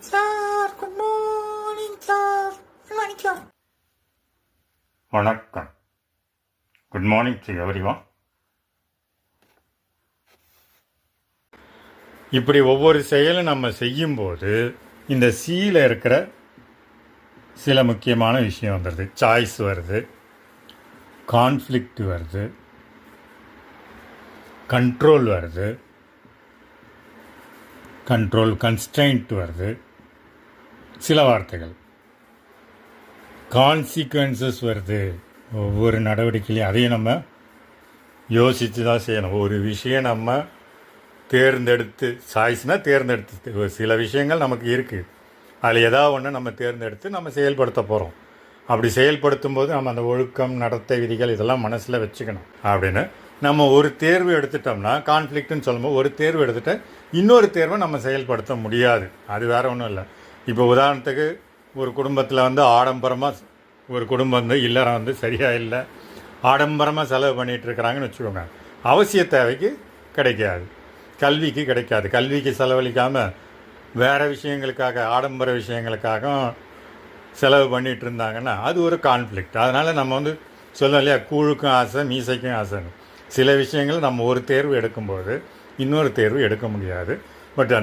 Sir good morning sir. Good morning sir. வணக்கம். Good morning to everyone. இப்படி ஒவ்வொரு செயலும் நம்ம செய்யும்போது இந்த சீல இருக்கிற சில முக்கியமான விஷயம் வந்துடுது. சாய்ஸ் வருது, கான்ஃப்ளிக்ட் வருது, கண்ட்ரோல் வருது, கன்ஸ்ட்ரெயின்ட் வருது, சில வார்த்தைகள் கான்சிக்வன்சஸ் வருது. ஒவ்வொரு நடவடிக்கையிலையும் அதையும் நம்ம யோசித்து தான் செய்யணும். ஒரு விஷயம் நம்ம தேர்ந்தெடுத்து, சாய்ஸ்னால் தேர்ந்தெடுத்து, சில விஷயங்கள் நமக்கு இருக்குது, அதில் ஏதாவது ஒன்று நம்ம தேர்ந்தெடுத்து நம்ம செயல்படுத்த போகிறோம். அப்படி செயல்படுத்தும் போது நம்ம அந்த ஒழுக்கம், நடத்தை விதிகள் இதெல்லாம் மனசில் வச்சுக்கணும். அப்படின்னு நம்ம ஒரு தேர்வு எடுத்துட்டோம்னா, கான்ஃப்ளிக்ட்னு சொல்லும்போது ஒரு தேர்வு எடுத்துகிட்டு இன்னொரு தேர்வை நம்ம செயல்படுத்த முடியாது. அது வேறு ஒன்றும் இல்லை. இப்போ உதாரணத்துக்கு ஒரு குடும்பத்தில் ஆடம்பரமாக ஒரு குடும்பம் இல்லறம் சரியாக இல்லை, ஆடம்பரமாக செலவு பண்ணிகிட்ருக்கிறாங்கன்னு வச்சுக்கோங்க. அவசிய தேவைக்கு கிடைக்காது, கல்விக்கு கிடைக்காது. கல்விக்கு செலவழிக்காமல் வேறு விஷயங்களுக்காக, ஆடம்பர விஷயங்களுக்காக செலவு பண்ணிகிட்டு இருந்தாங்கன்னா அது ஒரு கான்ஃப்ளிக்ட். அதனால் நம்ம சொல்லலாம் இல்லையா, கூழுக்கும் ஆசை மீசைக்கும் ஆசைன்னு. சில விஷயங்கள் நம்ம ஒரு தேர்வு எடுக்கும்போது இன்னொரு தேர்வு எடுக்க முடியாது. பட்